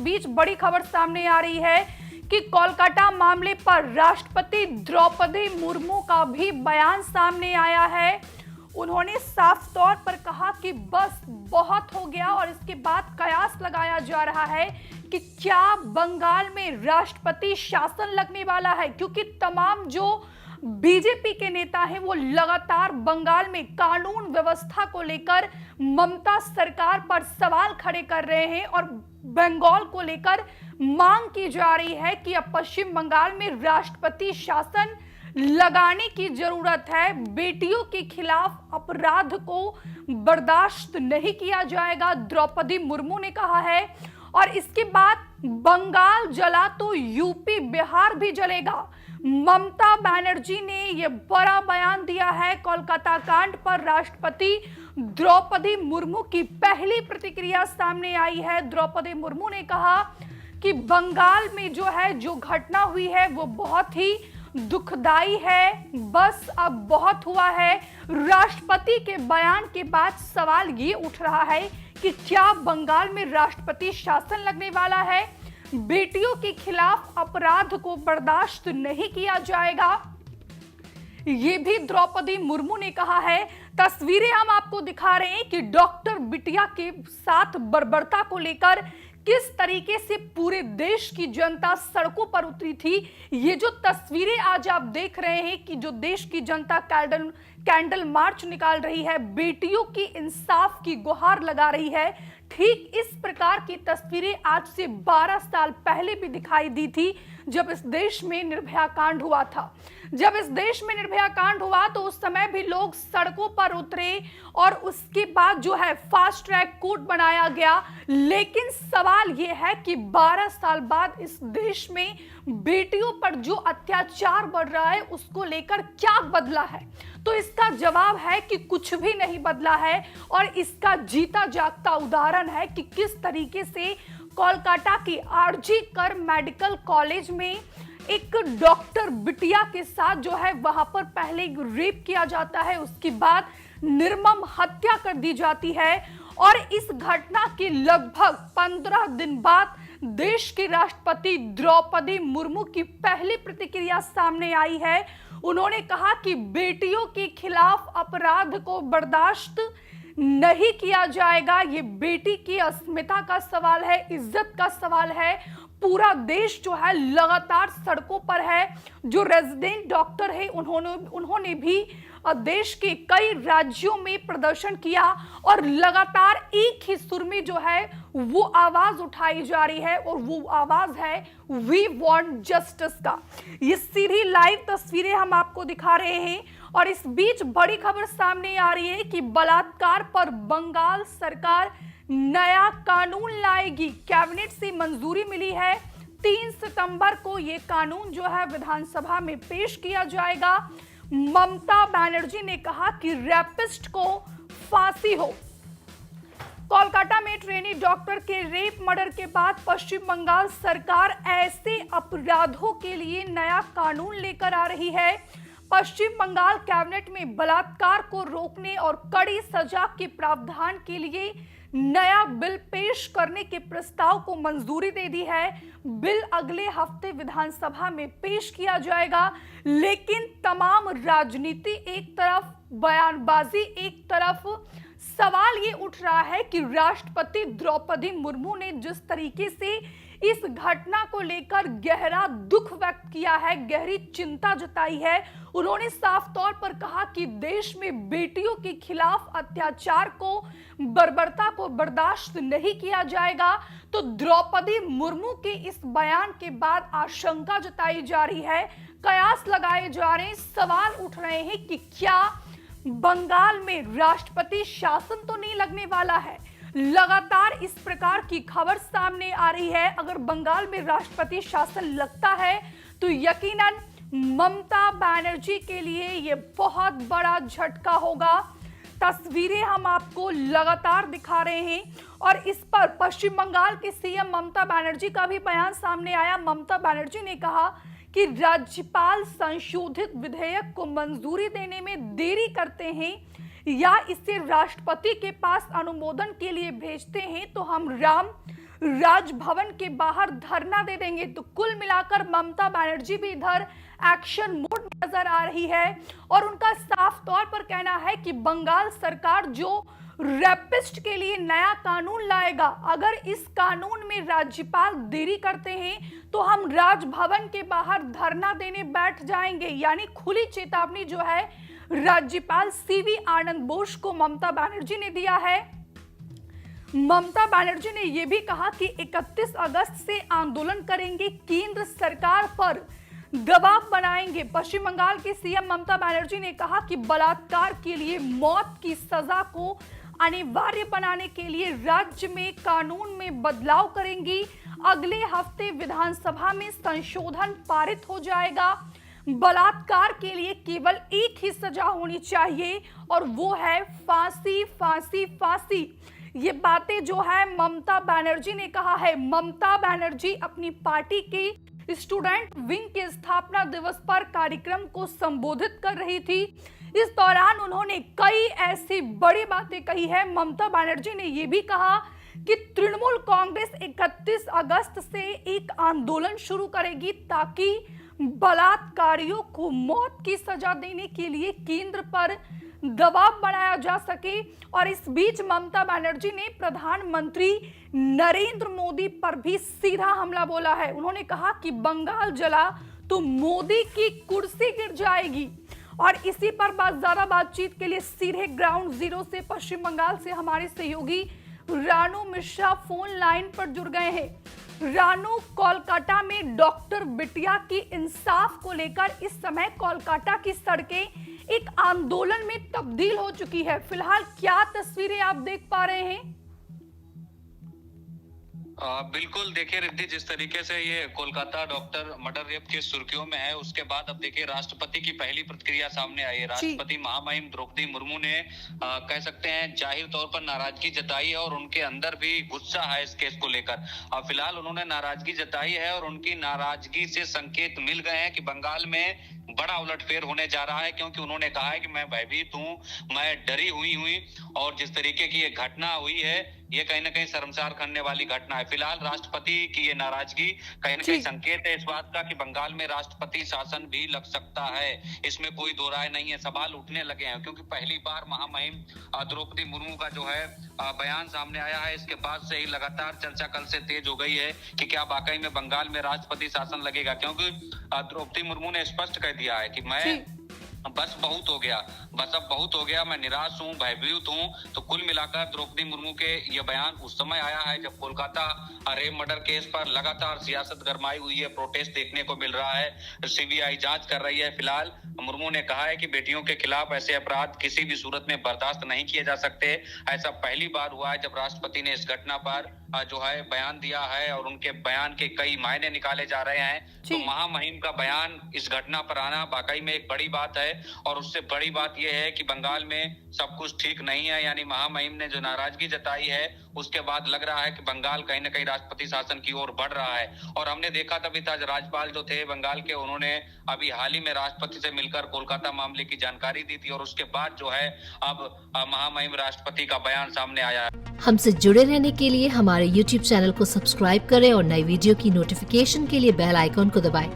बीच बड़ी खबर सामने आ रही है कि कोलकाता मामले पर राष्ट्रपति द्रौपदी मुर्मू का भी बयान सामने आया है। उन्होंने साफ तौर पर कहा कि बस बहुत हो गया और इसके बाद कयास लगाया जा रहा है कि क्या बंगाल में राष्ट्रपति शासन लगने वाला है, क्योंकि तमाम जो बीजेपी के नेता हैं वो लगातार बंगाल में कानून व्यवस्था को लेकर ममता सरकार पर सवाल खड़े कर रहे हैं और बंगाल को लेकर मांग की जा रही है कि अब पश्चिम बंगाल में राष्ट्रपति शासन लगाने की जरूरत है। बेटियों के खिलाफ अपराध को बर्दाश्त नहीं किया जाएगा, द्रौपदी मुर्मू ने कहा है। और इसके बाद बंगाल जला तो यूपी बिहार भी जलेगा। ममता बनर्जी ने यह बड़ा बयान दिया है। कोलकाता कांड पर राष्ट्रपति द्रौपदी मुर्मू की पहली प्रतिक्रिया सामने आई है। द्रौपदी मुर्मू ने कहा कि बंगाल में जो घटना हुई है वो बहुत ही दुखदाई है, बस अब बहुत हुआ है। राष्ट्रपति के बयान के बाद सवाल ये उठ रहा है कि क्या बंगाल में राष्ट्रपति शासन लगने वाला है? बेटियों के खिलाफ अपराध को बर्दाश्त नहीं किया जाएगा, ये भी द्रौपदी मुर्मू ने कहा है। तस्वीरें हम आपको दिखा रहे हैं कि डॉक्टर बिटिया के साथ बर्बरता को लेकर किस तरीके से पूरे देश की जनता सड़कों पर उतरी थी। ये जो तस्वीरें आज आप देख रहे हैं कि जो देश की जनता कैंडल मार्च निकाल रही है, बेटियों की इंसाफ की गुहार लगा रही है, ठीक इस प्रकार की तस्वीरें आज से 12 साल पहले भी दिखाई दी थी जब इस देश में निर्भया कांड हुआ था। जब इस देश में निर्भया कांड हुआ तो उस समय भी लोग सड़कों पर उतरे और उसके बाद फास्ट ट्रैक कोर्ट बनाया गया। लेकिन सवाल यह है कि 12 साल बाद इस देश में बेटियों पर जो अत्याचार बढ़ रहा है उसको लेकर क्या बदला है? तो इसका जवाब है कि कुछ भी नहीं बदला है। और इसका जीता जागता उदाहरण है कि किस तरीके से कोलकाता की आरजी कर मेडिकल कॉलेज में एक डॉक्टर बिटिया के साथ वहां पर पहले रेप किया जाता है, उसके बाद निर्मम हत्या कर दी जाती है। और इस घटना के लगभग 15 दिन बाद देश के राष्ट्रपति द्रौपदी मुर्मू की पहली प्रतिक्रिया सामने आई है। उन्होंने कहा कि बेटियों के खिलाफ अपराध को बर्दाश्त नहीं किया जाएगा। ये बेटी की अस्मिता का सवाल है, इज्जत का सवाल है। पूरा देश लगातार सड़कों पर है। जो रेजिडेंट डॉक्टर है उन्होंने भी देश के कई राज्यों में प्रदर्शन किया और लगातार एक ही सुर में वो आवाज उठाई जा रही है और वो आवाज है वी वांट जस्टिस का। ये सीधी लाइव तस्वीरें हम आपको दिखा रहे हैं। और इस बीच बड़ी खबर सामने आ रही है कि बलात्कार पर बंगाल सरकार नया कानून लाएगी। कैबिनेट से मंजूरी मिली है। 3 सितंबर को ये कानून विधानसभा में पेश किया जाएगा। ममता बनर्जी ने कहा कि रैपिस्ट को फांसी हो। कोलकाता में ट्रेनी डॉक्टर के रेप मर्डर के बाद पश्चिम बंगाल सरकार ऐसे अपराधों के लिए नया कानून लेकर आ रही है। पश्चिम बंगाल कैबिनेट में बलात्कार को रोकने और कड़ी सजा के प्रावधान के लिए नया बिल पेश करने के प्रस्ताव को मंजूरी दे दी है। बिल अगले हफ्ते विधानसभा में पेश किया जाएगा। लेकिन तमाम राजनीति एक तरफ, बयानबाजी एक तरफ, सवाल ये उठ रहा है कि राष्ट्रपति द्रौपदी मुर्मू ने जिस तरीके से इस घटना को लेकर गहरा दुख व्यक्त किया है, गहरी चिंता जताई है, उन्होंने साफ तौर पर कहा कि देश में बेटियों के खिलाफ अत्याचार को, बर्बरता को बर्दाश्त नहीं किया जाएगा। तो द्रौपदी मुर्मू के इस बयान के बाद आशंका जताई जा रही है, कयास लगाए जा रहे हैं, सवाल उठ रहे हैं कि क्या बंगाल में राष्ट्रपति शासन तो नहीं लगने वाला है। लगातार इस प्रकार की खबर सामने आ रही है। अगर बंगाल में राष्ट्रपति शासन लगता है तो यकीनन ममता बनर्जी के लिए यह बहुत बड़ा झटका होगा। तस्वीरें हम आपको लगातार दिखा रहे हैं और इस पर पश्चिम बंगाल के सीएम ममता बनर्जी का भी बयान सामने आया। ममता बनर्जी ने कहा कि राज्यपाल संशोधित विधेयक को मंजूरी देने में देरी करते हैं या इसे राष्ट्रपति के पास अनुमोदन के लिए भेजते हैं तो हम राम राजभवन के बाहर धरना दे देंगे। तो कुल मिलाकर ममता बनर्जी भी इधर एक्शन मोड में नजर आ रही है और उनका साफ तौर पर कहना है कि बंगाल सरकार जो रैपिस्ट के लिए नया कानून लाएगा, अगर इस कानून में राज्यपाल देरी करते हैं तो हम राजभवन के बाहर धरना देने बैठ जाएंगे। यानी खुली चेतावनी जो है राज्यपाल सीवी आनंद बोस को ममता बनर्जी ने दिया है। ममता बनर्जी ने यह भी कहा कि 31 अगस्त से आंदोलन करेंगे, केंद्र सरकार पर दबाव बनाएंगे। पश्चिम बंगाल की सीएम ममता बनर्जी ने कहा कि बलात्कार के लिए मौत की सजा को अनिवार्य बनाने के लिए राज्य में कानून में बदलाव करेंगी। अगले हफ्ते विधानसभा में संशोधन पारित हो जाएगा। बलात्कार के लिए केवल एक ही सजा होनी चाहिए और वो है फांसी, फांसी, फांसी। ये बातें जो है ममता बनर्जी ने कहा है। ममता बनर्जी अपनी पार्टी के स्टूडेंट विंग के स्थापना दिवस पर कार्यक्रम को संबोधित कर रही थी। इस दौरान उन्होंने कई ऐसी बड़ी बातें कही है। ममता बनर्जी ने यह भी कहा कि तृणमूल कांग्रेस 31 अगस्त से एक आंदोलन शुरू करेगी ताकि बलात्कारियों को मौत की सजा देने के लिए केंद्र पर दबाव बनाया जा सके। और इस बीच ममता बनर्जी ने प्रधानमंत्री नरेंद्र मोदी पर भी सीधा हमला बोला है। उन्होंने कहा कि बंगाल जला तो मोदी की कुर्सी गिर जाएगी। और इसी पर ज्यादा बातचीत के लिए सीधे ग्राउंड जीरो से पश्चिम बंगाल से हमारे सहयोगी रानू मिश्रा फोन लाइन पर जुड़ गए हैं। रानू, कोलकाता में डॉक्टर बिटिया की इंसाफ को लेकर इस समय कोलकाता की सड़कें एक आंदोलन में तब्दील हो चुकी है। फिलहाल क्या तस्वीरें आप देख पा रहे हैं? बिल्कुल, देखिए रिद्धि, जिस तरीके से ये कोलकाता डॉक्टर मर्डर रेप की सुर्खियों में है, उसके बाद अब देखिए राष्ट्रपति की पहली प्रतिक्रिया सामने आई है। राष्ट्रपति महामहिम द्रौपदी मुर्मू ने कह सकते हैं जाहिर तौर पर नाराजगी जताई है और उनके अंदर भी गुस्सा है इस केस को लेकर। फिलहाल उन्होंने नाराजगी जताई है और उनकी नाराजगी से संकेत मिल गए हैं कि बंगाल में बड़ा उलटफेर होने जा रहा है, क्योंकि उन्होंने कहा है कि मैं भयभीत हूं, मैं डरी हुई और जिस तरीके की ये घटना हुई है ये कहीं ना कहीं शर्मसार करने वाली घटना है। फिलहाल राष्ट्रपति की ये नाराजगी कहीं ना कहीं संकेत है इस बात का कि बंगाल में राष्ट्रपति शासन भी लग सकता है। इसमें कोई दो राय नहीं है। सवाल उठने लगे हैं क्योंकि पहली बार महामहिम द्रौपदी मुर्मू का जो है बयान सामने आया है। इसके बाद से ही लगातार चर्चा कल से तेज हो गई है कि क्या वाकई में बंगाल में राष्ट्रपति शासन लगेगा, क्योंकि द्रौपदी मुर्मू ने स्पष्ट कह दिया है कि मैं बस बहुत हो गया, बस अब बहुत हो गया, मैं निराश हूं, भयभीत हूं। तो कुल मिलाकर द्रौपदी मुर्मू के ये बयान उस समय आया है जब कोलकाता रेप मर्डर केस पर लगातार सियासत गरमाई हुई है, प्रोटेस्ट देखने को मिल रहा है, सीबीआई जांच कर रही है। फिलहाल मुर्मू ने कहा है कि बेटियों के खिलाफ ऐसे अपराध किसी भी सूरत में बर्दाश्त नहीं किए जा सकते। ऐसा पहली बार हुआ है जब राष्ट्रपति ने इस घटना पर जो है बयान दिया है और उनके बयान के कई मायने निकाले जा रहे हैं। तो महामहिम का बयान इस घटना पर आना वाकई में एक बड़ी बात है और उससे बड़ी बात यह है कि बंगाल में सब कुछ ठीक नहीं है। यानी महामहिम ने जो नाराजगी जताई है उसके बाद लग रहा है कि बंगाल कहीं ना कहीं राष्ट्रपति शासन की ओर बढ़ रहा है। और हमने देखा तभी था राज्यपाल जो थे बंगाल के, उन्होंने अभी हाल ही में राष्ट्रपति से मिलकर कोलकाता मामले की जानकारी दी थी और उसके बाद जो है अब महामहिम राष्ट्रपति का बयान सामने आया है। हमसे जुड़े रहने के लिए हमारे YouTube चैनल को सब्सक्राइब करें और नई वीडियो की नोटिफिकेशन के लिए बेल आइकॉन को दबाएं